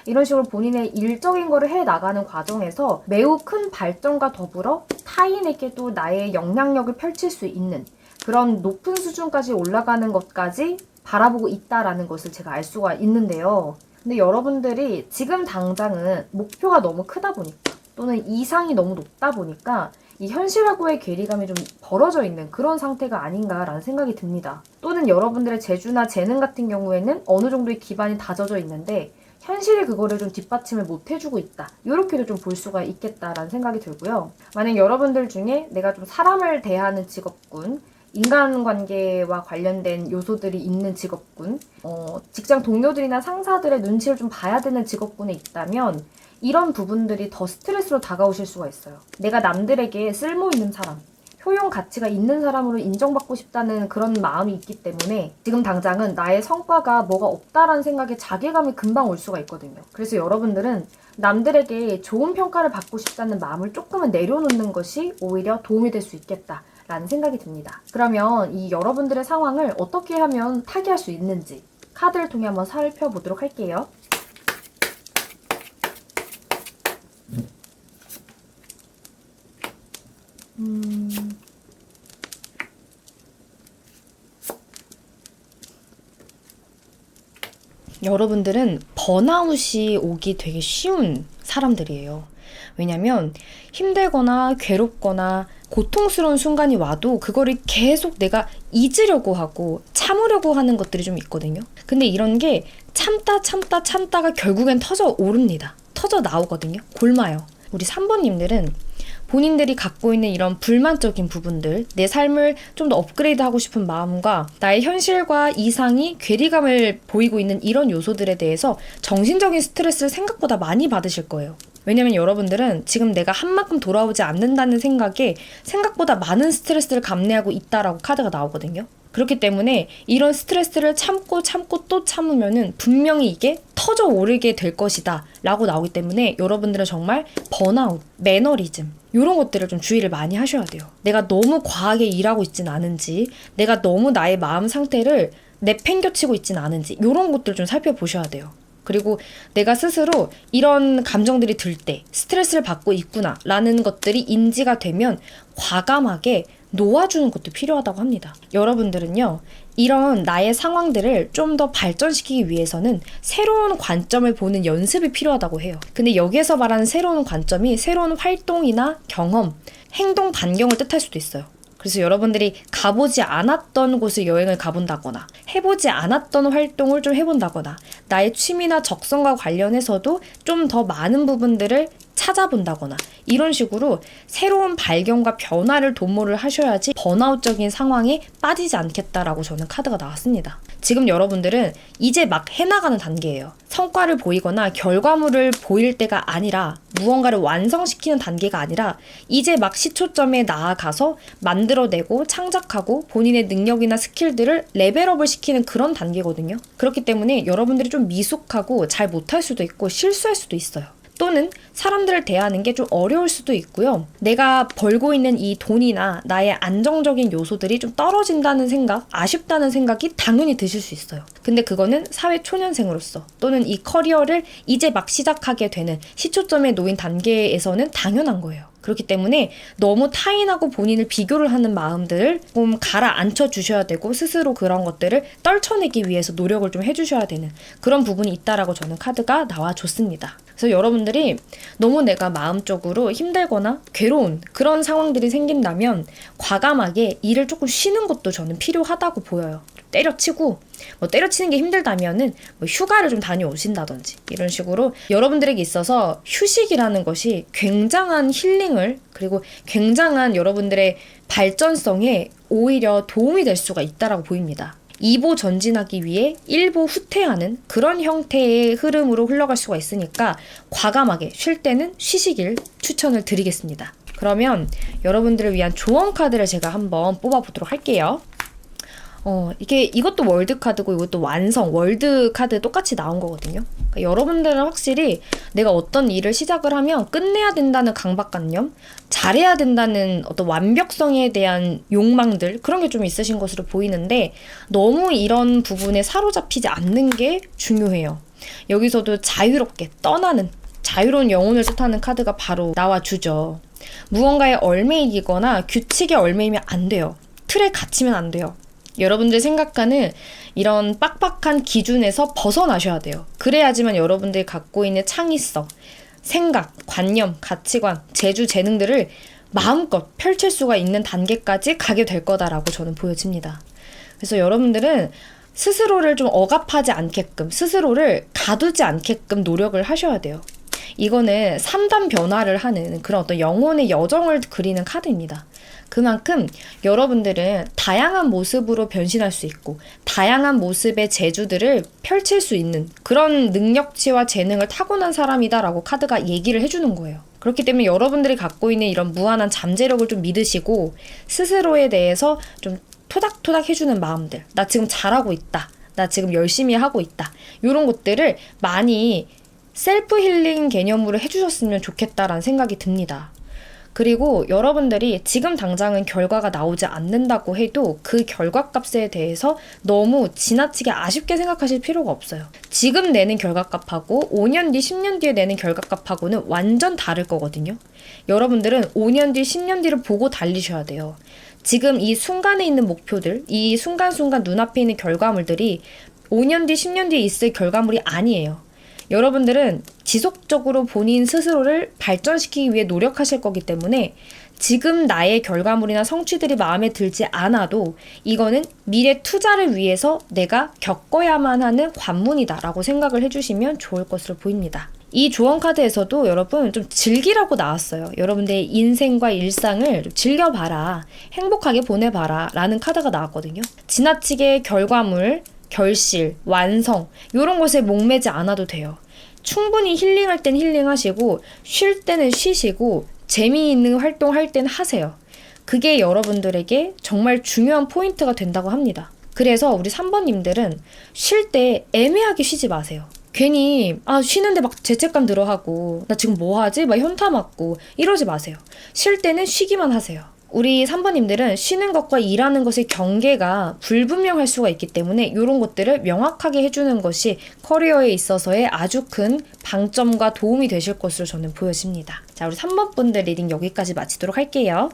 이런 식으로 본인의 일적인 거를 해 나가는 과정에서 매우 큰 발전과 더불어 타인에게도 나의 영향력을 펼칠 수 있는 그런 높은 수준까지 올라가는 것까지 바라보고 있다라는 것을 제가 알 수가 있는데요. 근데 여러분들이 지금 당장은 목표가 너무 크다 보니까 또는 이상이 너무 높다 보니까 이 현실하고의 괴리감이 좀 벌어져 있는 그런 상태가 아닌가라는 생각이 듭니다. 또는 여러분들의 재주나 재능 같은 경우에는 어느 정도의 기반이 다져져 있는데 현실이 그거를 좀 뒷받침을 못 해주고 있다. 이렇게도 좀 볼 수가 있겠다라는 생각이 들고요. 만약 여러분들 중에 내가 좀 사람을 대하는 직업군, 인간관계와 관련된 요소들이 있는 직업군, 직장 동료들이나 상사들의 눈치를 좀 봐야 되는 직업군에 있다면 이런 부분들이 더 스트레스로 다가오실 수가 있어요. 내가 남들에게 쓸모있는 사람, 효용 가치가 있는 사람으로 인정받고 싶다는 그런 마음이 있기 때문에 지금 당장은 나의 성과가 뭐가 없다라는 생각에 자괴감이 금방 올 수가 있거든요. 그래서 여러분들은 남들에게 좋은 평가를 받고 싶다는 마음을 조금은 내려놓는 것이 오히려 도움이 될 수 있겠다 라는 생각이 듭니다. 그러면 이 여러분들의 상황을 어떻게 하면 타개할 수 있는지 카드를 통해 한번 살펴보도록 할게요. 여러분들은 번아웃이 오기 되게 쉬운 사람들이에요. 왜냐면 힘들거나 괴롭거나 고통스러운 순간이 와도 그거를 계속 내가 잊으려고 하고 참으려고 하는 것들이 좀 있거든요. 근데 이런 게 참다가 결국엔 터져 오릅니다. 터져 나오거든요. 골마요. 우리 3번님들은 본인들이 갖고 있는 이런 불만적인 부분들, 내 삶을 좀 더 업그레이드하고 싶은 마음과 나의 현실과 이상이 괴리감을 보이고 있는 이런 요소들에 대해서 정신적인 스트레스를 생각보다 많이 받으실 거예요. 왜냐면 여러분들은 지금 내가 한 만큼 돌아오지 않는다는 생각에 생각보다 많은 스트레스를 감내하고 있다라고 카드가 나오거든요. 그렇기 때문에 이런 스트레스를 참고 또 참으면은 분명히 이게 터져 오르게 될 것이다 라고 나오기 때문에 여러분들은 정말 번아웃, 매너리즘 이런 것들을 좀 주의를 많이 하셔야 돼요. 내가 너무 과하게 일하고 있진 않은지, 내가 너무 나의 마음 상태를 내팽겨치고 있진 않은지 이런 것들을 좀 살펴보셔야 돼요. 그리고 내가 스스로 이런 감정들이 들 때 스트레스를 받고 있구나 라는 것들이 인지가 되면 과감하게 놓아주는 것도 필요하다고 합니다. 여러분들은요, 이런 나의 상황들을 좀 더 발전시키기 위해서는 새로운 관점을 보는 연습이 필요하다고 해요. 근데 여기에서 말하는 새로운 관점이 새로운 활동이나 경험, 행동 반경을 뜻할 수도 있어요. 그래서 여러분들이 가보지 않았던 곳을 여행을 가본다거나 해보지 않았던 활동을 좀 해본다거나 나의 취미나 적성과 관련해서도 좀 더 많은 부분들을 찾아본다거나 이런 식으로 새로운 발견과 변화를 도모를 하셔야지 번아웃적인 상황에 빠지지 않겠다라고 저는 카드가 나왔습니다. 지금 여러분들은 이제 막 해나가는 단계예요. 성과를 보이거나 결과물을 보일 때가 아니라 무언가를 완성시키는 단계가 아니라 이제 막 시초점에 나아가서 만들어내고 창작하고 본인의 능력이나 스킬들을 레벨업을 시키는 그런 단계거든요. 그렇기 때문에 여러분들이 좀 미숙하고 잘 못할 수도 있고 실수할 수도 있어요. 또는 사람들을 대하는 게 좀 어려울 수도 있고요. 내가 벌고 있는 이 돈이나 나의 안정적인 요소들이 좀 떨어진다는 생각, 아쉽다는 생각이 당연히 드실 수 있어요. 근데 그거는 사회 초년생으로서 또는 이 커리어를 이제 막 시작하게 되는 시초점에 놓인 단계에서는 당연한 거예요. 그렇기 때문에 너무 타인하고 본인을 비교를 하는 마음들을 좀 가라앉혀 주셔야 되고 스스로 그런 것들을 떨쳐내기 위해서 노력을 좀 해주셔야 되는 그런 부분이 있다라고 저는 카드가 나와줬습니다. 그래서 여러분들이 너무 내가 마음적으로 힘들거나 괴로운 그런 상황들이 생긴다면 과감하게 일을 조금 쉬는 것도 저는 필요하다고 보여요. 때려치고 때려치는 게 힘들다면은 휴가를 좀 다녀오신다든지 이런 식으로 여러분들에게 있어서 휴식이라는 것이 굉장한 힐링을 그리고 굉장한 여러분들의 발전성에 오히려 도움이 될 수가 있다라고 보입니다. 2보 전진하기 위해 1보 후퇴하는 그런 형태의 흐름으로 흘러갈 수가 있으니까 과감하게 쉴 때는 쉬시길 추천을 드리겠습니다. 그러면 여러분들을 위한 조언 카드를 제가 한번 뽑아보도록 할게요. 이것도 월드 카드고 이것도 완성, 월드 카드 똑같이 나온 거거든요. 그러니까 여러분들은 확실히 내가 어떤 일을 시작을 하면 끝내야 된다는 강박관념, 잘해야 된다는 어떤 완벽성에 대한 욕망들, 그런 게 좀 있으신 것으로 보이는데 너무 이런 부분에 사로잡히지 않는 게 중요해요. 여기서도 자유롭게 떠나는, 자유로운 영혼을 뜻하는 카드가 바로 나와주죠. 무언가에 얽매이거나 규칙에 얽매이면 안 돼요. 틀에 갇히면 안 돼요. 여러분들 생각하는 이런 빡빡한 기준에서 벗어나셔야 돼요. 그래야지만 여러분들이 갖고 있는 창의성, 생각, 관념, 가치관, 재주, 재능들을 마음껏 펼칠 수가 있는 단계까지 가게 될 거다라고 저는 보여집니다. 그래서 여러분들은 스스로를 좀 억압하지 않게끔, 스스로를 가두지 않게끔 노력을 하셔야 돼요. 이거는 3단 변화를 하는 그런 어떤 영혼의 여정을 그리는 카드입니다. 그만큼 여러분들은 다양한 모습으로 변신할 수 있고 다양한 모습의 재주들을 펼칠 수 있는 그런 능력치와 재능을 타고난 사람이다라고 카드가 얘기를 해주는 거예요. 그렇기 때문에 여러분들이 갖고 있는 이런 무한한 잠재력을 좀 믿으시고 스스로에 대해서 좀 토닥토닥 해주는 마음들, 나 지금 잘하고 있다, 나 지금 열심히 하고 있다, 이런 것들을 많이 셀프 힐링 개념으로 해주셨으면 좋겠다라는 생각이 듭니다. 그리고 여러분들이 지금 당장은 결과가 나오지 않는다고 해도 그 결과값에 대해서 너무 지나치게 아쉽게 생각하실 필요가 없어요. 지금 내는 결과값하고 5년 뒤, 10년 뒤에 내는 결과값하고는 완전 다를 거거든요. 여러분들은 5년 뒤, 10년 뒤를 보고 달리셔야 돼요. 지금 이 순간에 있는 목표들, 이 순간순간 눈앞에 있는 결과물들이 5년 뒤, 10년 뒤에 있을 결과물이 아니에요. 여러분들은 지속적으로 본인 스스로를 발전시키기 위해 노력하실 거기 때문에 지금 나의 결과물이나 성취들이 마음에 들지 않아도 이거는 미래 투자를 위해서 내가 겪어야만 하는 관문이다라고 생각을 해주시면 좋을 것으로 보입니다. 이 조언 카드에서도 여러분 좀 즐기라고 나왔어요. 여러분들의 인생과 일상을 좀 즐겨봐라, 행복하게 보내봐라 라는 카드가 나왔거든요. 지나치게 결과물, 결실, 완성 이런 것에 목매지 않아도 돼요. 충분히 힐링할 땐 힐링하시고 쉴 때는 쉬시고 재미있는 활동할 땐 하세요. 그게 여러분들에게 정말 중요한 포인트가 된다고 합니다. 그래서 우리 3번님들은 쉴 때 애매하게 쉬지 마세요. 괜히 쉬는데 막 죄책감 들어하고 나 지금 뭐 하지? 막 현타 맞고 이러지 마세요. 쉴 때는 쉬기만 하세요. 우리 3번님들은 쉬는 것과 일하는 것의 경계가 불분명할 수가 있기 때문에 이런 것들을 명확하게 해주는 것이 커리어에 있어서의 아주 큰 방점과 도움이 되실 것으로 저는 보여집니다. 자, 우리 3번 분들 리딩 여기까지 마치도록 할게요.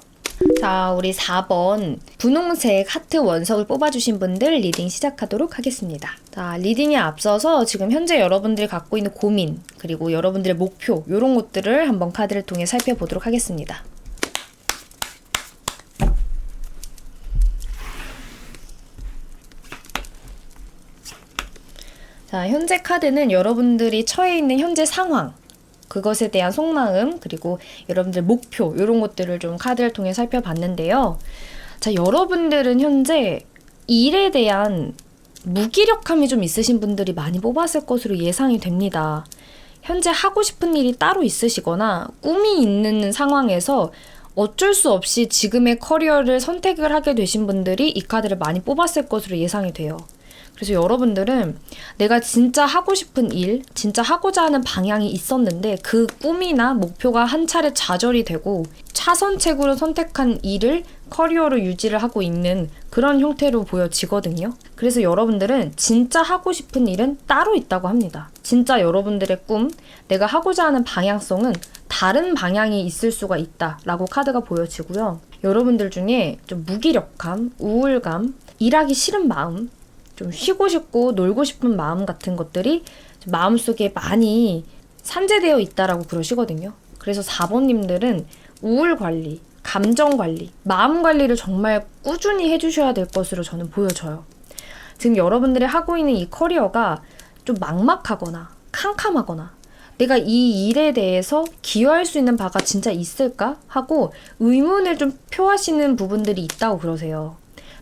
자, 우리 4번 분홍색 하트 원석을 뽑아주신 분들 리딩 시작하도록 하겠습니다. 자, 리딩에 앞서서 지금 현재 여러분들이 갖고 있는 고민 그리고 여러분들의 목표 이런 것들을 한번 카드를 통해 살펴보도록 하겠습니다. 자, 현재 카드는 여러분들이 처해 있는 현재 상황, 그것에 대한 속마음, 그리고 여러분들 목표 이런 것들을 좀 카드를 통해 살펴봤는데요. 자, 여러분들은 현재 일에 대한 무기력함이 좀 있으신 분들이 많이 뽑았을 것으로 예상이 됩니다. 현재 하고 싶은 일이 따로 있으시거나 꿈이 있는 상황에서 어쩔 수 없이 지금의 커리어를 선택을 하게 되신 분들이 이 카드를 많이 뽑았을 것으로 예상이 돼요. 그래서 여러분들은 내가 진짜 하고 싶은 일, 진짜 하고자 하는 방향이 있었는데 그 꿈이나 목표가 한 차례 좌절이 되고 차선책으로 선택한 일을 커리어로 유지를 하고 있는 그런 형태로 보여지거든요. 그래서 여러분들은 진짜 하고 싶은 일은 따로 있다고 합니다. 진짜 여러분들의 꿈, 내가 하고자 하는 방향성은 다른 방향이 있을 수가 있다라고 카드가 보여지고요. 여러분들 중에 좀 무기력함, 우울감, 일하기 싫은 마음, 좀 쉬고 싶고 놀고 싶은 마음 같은 것들이 마음속에 많이 산재되어 있다라고 그러시거든요. 그래서 4번님들은 우울 관리, 감정 관리, 마음 관리를 정말 꾸준히 해주셔야 될 것으로 저는 보여져요. 지금 여러분들이 하고 있는 이 커리어가 좀 막막하거나 캄캄하거나 내가 이 일에 대해서 기여할 수 있는 바가 진짜 있을까? 하고 의문을 좀 표하시는 부분들이 있다고 그러세요.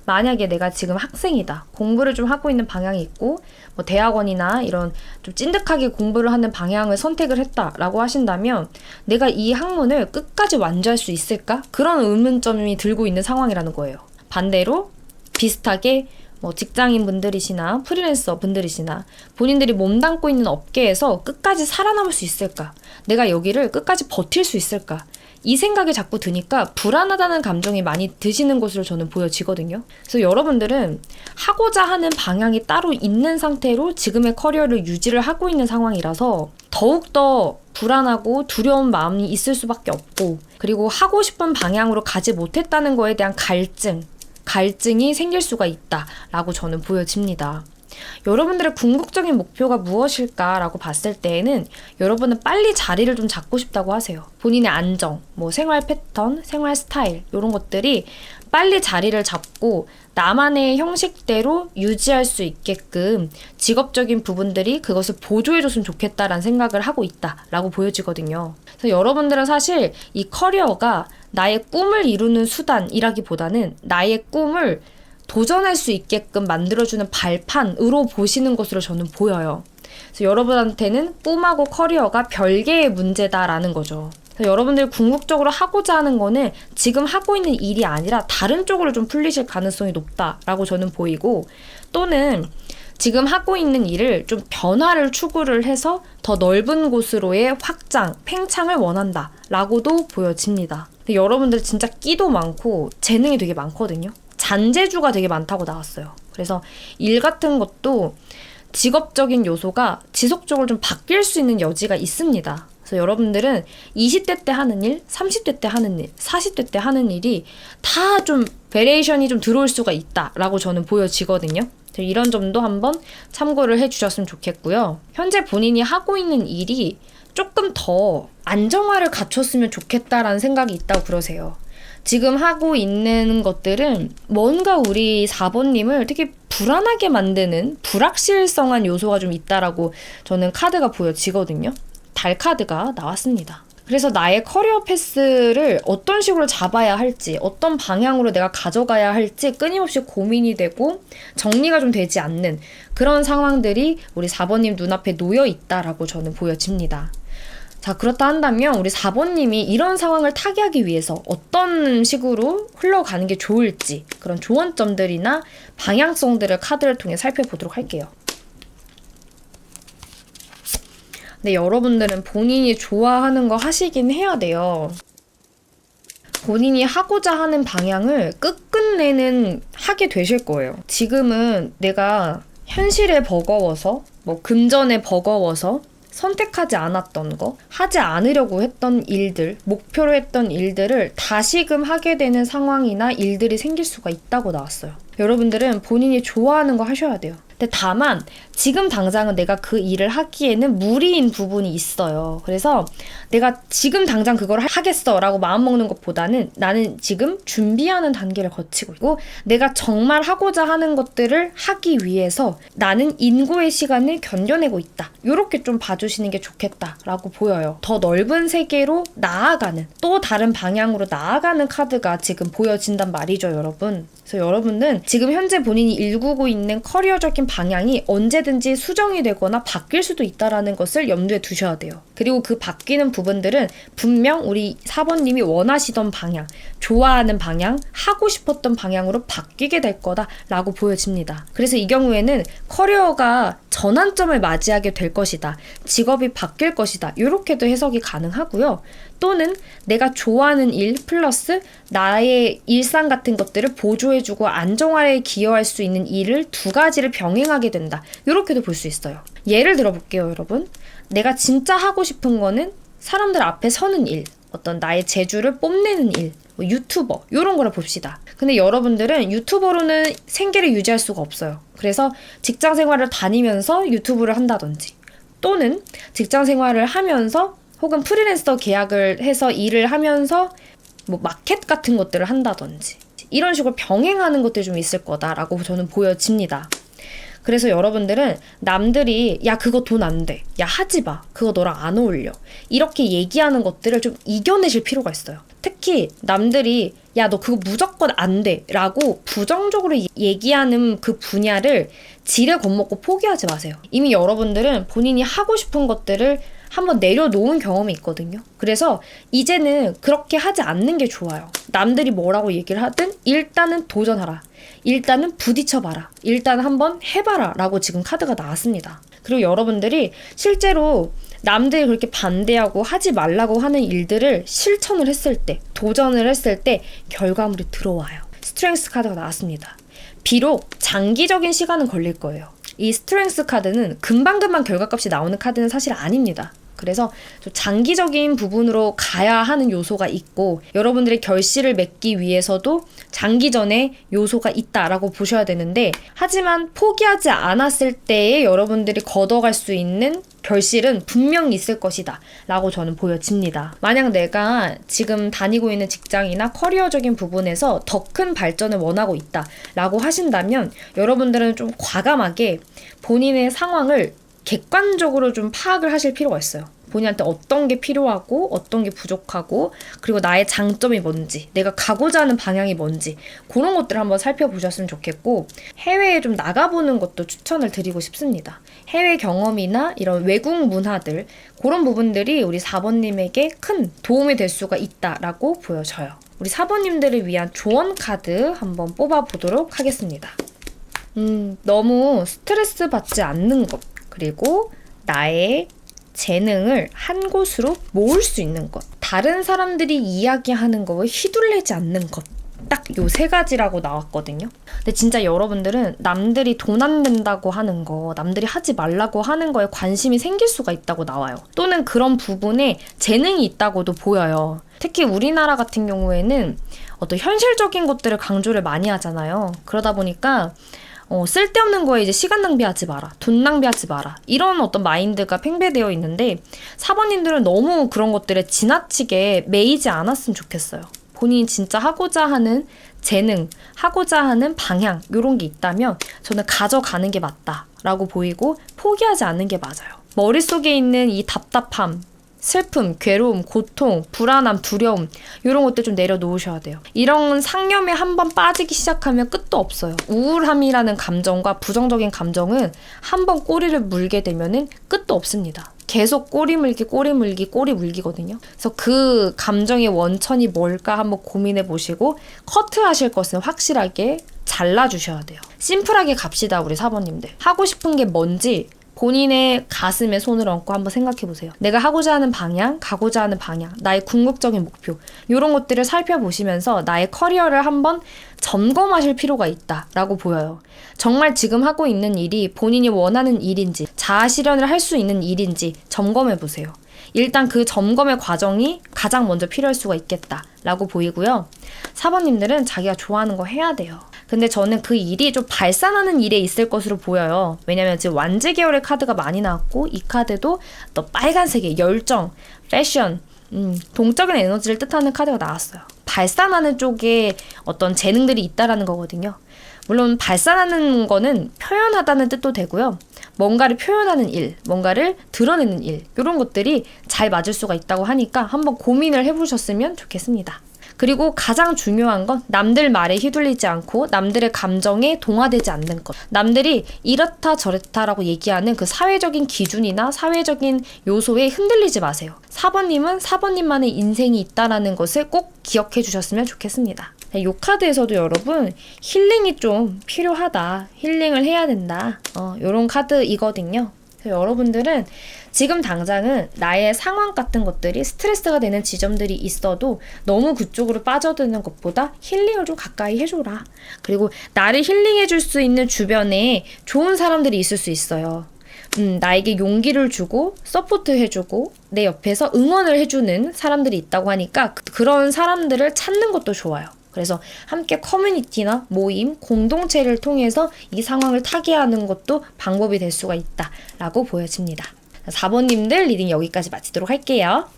만약에 내가 지금 학생이다. 공부를 좀 하고 있는 방향이 있고 뭐 대학원이나 이런 좀 찐득하게 공부를 하는 방향을 선택을 했다라고 하신다면 내가 이 학문을 끝까지 완주할 수 있을까? 그런 의문점이 들고 있는 상황이라는 거예요. 반대로 비슷하게 뭐 직장인 분들이시나 프리랜서 분들이시나 본인들이 몸담고 있는 업계에서 끝까지 살아남을 수 있을까? 내가 여기를 끝까지 버틸 수 있을까? 이 생각이 자꾸 드니까 불안하다는 감정이 많이 드시는 것으로 저는 보여지거든요. 그래서 여러분들은 하고자 하는 방향이 따로 있는 상태로 지금의 커리어를 유지를 하고 있는 상황이라서 더욱더 불안하고 두려운 마음이 있을 수밖에 없고, 그리고 하고 싶은 방향으로 가지 못했다는 거에 대한 갈증이 생길 수가 있다라고 저는 보여집니다. 여러분들의 궁극적인 목표가 무엇일까라고 봤을 때에는 여러분은 빨리 자리를 좀 잡고 싶다고 하세요. 본인의 안정, 뭐 생활 패턴, 생활 스타일 이런 것들이 빨리 자리를 잡고 나만의 형식대로 유지할 수 있게끔 직업적인 부분들이 그것을 보조해줬으면 좋겠다라는 생각을 하고 있다라고 보여지거든요. 그래서 여러분들은 사실 이 커리어가 나의 꿈을 이루는 수단이라기보다는 나의 꿈을 도전할 수 있게끔 만들어주는 발판으로 보시는 것으로 저는 보여요. 그래서 여러분한테는 꿈하고 커리어가 별개의 문제다라는 거죠. 그래서 여러분들이 궁극적으로 하고자 하는 거는 지금 하고 있는 일이 아니라 다른 쪽으로 좀 풀리실 가능성이 높다라고 저는 보이고, 또는 지금 하고 있는 일을 좀 변화를 추구를 해서 더 넓은 곳으로의 확장, 팽창을 원한다라고도 보여집니다. 근데 여러분들 진짜 끼도 많고 재능이 되게 많거든요. 잔재주가 되게 많다고 나왔어요. 그래서 일 같은 것도 직업적인 요소가 지속적으로 좀 바뀔 수 있는 여지가 있습니다. 그래서 여러분들은 20대 때 하는 일, 30대 때 하는 일, 40대 때 하는 일이 다 좀 베리에이션이 좀 들어올 수가 있다라고 저는 보여지거든요. 이런 점도 한번 참고를 해주셨으면 좋겠고요. 현재 본인이 하고 있는 일이 조금 더 안정화를 갖췄으면 좋겠다라는 생각이 있다고 그러세요. 지금 하고 있는 것들은 뭔가 우리 4번님을 되게 불안하게 만드는 불확실성한 요소가 좀 있다라고 저는 카드가 보여지거든요. 달 카드가 나왔습니다. 그래서 나의 커리어 패스를 어떤 식으로 잡아야 할지, 어떤 방향으로 내가 가져가야 할지 끊임없이 고민이 되고 정리가 좀 되지 않는 그런 상황들이 우리 4번님 눈앞에 놓여 있다라고 저는 보여집니다. 자, 그렇다 한다면 우리 4번님이 이런 상황을 타개하기 위해서 어떤 식으로 흘러가는 게 좋을지 그런 조언점들이나 방향성들을 카드를 통해 살펴보도록 할게요. 근데 여러분들은 본인이 좋아하는 거 하시긴 해야 돼요. 본인이 하고자 하는 방향을 끝끝내는 하게 되실 거예요. 지금은 내가 현실에 버거워서, 뭐 금전에 버거워서 선택하지 않았던 거, 하지 않으려고 했던 일들, 목표로 했던 일들을 다시금 하게 되는 상황이나 일들이 생길 수가 있다고 나왔어요. 여러분들은 본인이 좋아하는 거 하셔야 돼요. 근데 다만 지금 당장은 내가 그 일을 하기에는 무리인 부분이 있어요. 그래서 내가 지금 당장 그걸 하겠어 라고 마음먹는 것보다는 나는 지금 준비하는 단계를 거치고 있고 내가 정말 하고자 하는 것들을 하기 위해서 나는 인고의 시간을 견뎌내고 있다. 이렇게 좀 봐주시는 게 좋겠다라고 보여요. 더 넓은 세계로 나아가는, 또 다른 방향으로 나아가는 카드가 지금 보여진단 말이죠, 여러분. 그래서 여러분은 지금 현재 본인이 일구고 있는 커리어적인 방향이 언제든지 수정이 되거나 바뀔 수도 있다는 것을 염두에 두셔야 돼요. 그리고 그 바뀌는 부분들은 분명 우리 4번님이 원하시던 방향, 좋아하는 방향, 하고 싶었던 방향으로 바뀌게 될 거다라고 보여집니다. 그래서 이 경우에는 커리어가 전환점을 맞이하게 될 것이다. 직업이 바뀔 것이다. 이렇게도 해석이 가능하고요. 또는 내가 좋아하는 일 플러스 나의 일상 같은 것들을 보조해주고 안정화에 기여할 수 있는 일을 두 가지를 병행하게 된다. 이렇게도 볼 수 있어요. 예를 들어볼게요, 여러분. 내가 진짜 하고 싶은 거는 사람들 앞에 서는 일, 어떤 나의 재주를 뽐내는 일, 뭐 유튜버 이런 거를 봅시다. 근데 여러분들은 유튜버로는 생계를 유지할 수가 없어요. 그래서 직장 생활을 다니면서 유튜브를 한다든지 또는 직장 생활을 하면서 혹은 프리랜서 계약을 해서 일을 하면서 뭐 마켓 같은 것들을 한다든지 이런 식으로 병행하는 것들이 좀 있을 거다라고 저는 보여집니다. 그래서 여러분들은 남들이 야 그거 돈 안 돼, 야 하지 마, 그거 너랑 안 어울려 이렇게 얘기하는 것들을 좀 이겨내실 필요가 있어요. 특히 남들이 야 너 그거 무조건 안 돼 라고 부정적으로 얘기하는 그 분야를 지레 겁먹고 포기하지 마세요. 이미 여러분들은 본인이 하고 싶은 것들을 한번 내려놓은 경험이 있거든요. 그래서 이제는 그렇게 하지 않는 게 좋아요. 남들이 뭐라고 얘기를 하든 일단은 도전하라. 일단은 부딪혀봐라. 일단 한번 해봐라 라고 지금 카드가 나왔습니다. 그리고 여러분들이 실제로 남들이 그렇게 반대하고 하지 말라고 하는 일들을 실천을 했을 때, 도전을 했을 때 결과물이 들어와요. 스트렝스 카드가 나왔습니다. 비록 장기적인 시간은 걸릴 거예요. 이 스트렝스 카드는 금방금방 결과값이 나오는 카드는 사실 아닙니다. 그래서 좀 장기적인 부분으로 가야 하는 요소가 있고 여러분들의 결실을 맺기 위해서도 장기전에 요소가 있다라고 보셔야 되는데 하지만 포기하지 않았을 때에 여러분들이 걷어갈 수 있는 결실은 분명히 있을 것이다 라고 저는 보여집니다. 만약 내가 지금 다니고 있는 직장이나 커리어적인 부분에서 더 큰 발전을 원하고 있다 라고 하신다면 여러분들은 좀 과감하게 본인의 상황을 객관적으로 좀 파악을 하실 필요가 있어요. 본인한테 어떤 게 필요하고 어떤 게 부족하고 그리고 나의 장점이 뭔지 내가 가고자 하는 방향이 뭔지 그런 것들을 한번 살펴보셨으면 좋겠고 해외에 좀 나가보는 것도 추천을 드리고 싶습니다. 해외 경험이나 이런 외국 문화들 그런 부분들이 우리 4번님에게 큰 도움이 될 수가 있다라고 보여져요. 우리 4번님들을 위한 조언 카드 한번 뽑아보도록 하겠습니다. 너무 스트레스 받지 않는 것 그리고 나의 재능을 한 곳으로 모을 수 있는 것 다른 사람들이 이야기하는 거에 휘둘리지 않는 것 딱 요 세 가지라고 나왔거든요. 근데 진짜 여러분들은 남들이 돈 안 된다고 하는 거 남들이 하지 말라고 하는 거에 관심이 생길 수가 있다고 나와요. 또는 그런 부분에 재능이 있다고도 보여요. 특히 우리나라 같은 경우에는 어떤 현실적인 것들을 강조를 많이 하잖아요. 그러다 보니까 쓸데없는 거에 이제 시간 낭비하지 마라. 돈 낭비하지 마라. 이런 어떤 마인드가 팽배되어 있는데 4번님들은 너무 그런 것들에 지나치게 매이지 않았으면 좋겠어요. 본인이 진짜 하고자 하는 재능, 하고자 하는 방향 이런 게 있다면 저는 가져가는 게 맞다라고 보이고 포기하지 않는 게 맞아요. 머릿속에 있는 이 답답함, 슬픔, 괴로움, 고통, 불안함, 두려움 이런 것들 좀 내려놓으셔야 돼요. 이런 상념에 한번 빠지기 시작하면 끝도 없어요. 우울함이라는 감정과 부정적인 감정은 한번 꼬리를 물게 되면은 끝도 없습니다. 계속 꼬리 물기거든요. 그래서 그 감정의 원천이 뭘까 한번 고민해 보시고 커트하실 것은 확실하게 잘라주셔야 돼요. 심플하게 갑시다 우리 4번님들. 하고 싶은 게 뭔지 본인의 가슴에 손을 얹고 한번 생각해보세요. 내가 하고자 하는 방향, 가고자 하는 방향, 나의 궁극적인 목표 이런 것들을 살펴보시면서 나의 커리어를 한번 점검하실 필요가 있다라고 보여요. 정말 지금 하고 있는 일이 본인이 원하는 일인지 자아 실현을 할 수 있는 일인지 점검해보세요. 일단 그 점검의 과정이 가장 먼저 필요할 수가 있겠다라고 보이고요. 4번님들은 자기가 좋아하는 거 해야 돼요. 근데 저는 그 일이 좀 발산하는 일에 있을 것으로 보여요. 왜냐면 지금 완지 계열의 카드가 많이 나왔고 이 카드도 또 빨간색의 열정, 패션, 동적인 에너지를 뜻하는 카드가 나왔어요. 발산하는 쪽에 어떤 재능들이 있다라는 거거든요. 물론 발산하는 거는 표현하다는 뜻도 되고요. 뭔가를 표현하는 일, 뭔가를 드러내는 일 이런 것들이 잘 맞을 수가 있다고 하니까 한번 고민을 해보셨으면 좋겠습니다. 그리고 가장 중요한 건 남들 말에 휘둘리지 않고 남들의 감정에 동화되지 않는 것. 남들이 이렇다 저렇다라고 얘기하는 그 사회적인 기준이나 사회적인 요소에 흔들리지 마세요. 4번님은 4번님만의 인생이 있다라는 것을 꼭 기억해 주셨으면 좋겠습니다. 이 카드에서도 여러분 힐링이 좀 필요하다. 힐링을 해야 된다. 이런 카드이거든요. 그래서 여러분들은 지금 당장은 나의 상황 같은 것들이 스트레스가 되는 지점들이 있어도 너무 그쪽으로 빠져드는 것보다 힐링을 좀 가까이 해줘라. 그리고 나를 힐링해줄 수 있는 주변에 좋은 사람들이 있을 수 있어요. 나에게 용기를 주고 서포트해주고 내 옆에서 응원을 해주는 사람들이 있다고 하니까 그런 사람들을 찾는 것도 좋아요. 그래서 함께 커뮤니티나 모임, 공동체를 통해서 이 상황을 타개하는 것도 방법이 될 수가 있다라고 보여집니다. 4번님들 리딩 여기까지 마치도록 할게요.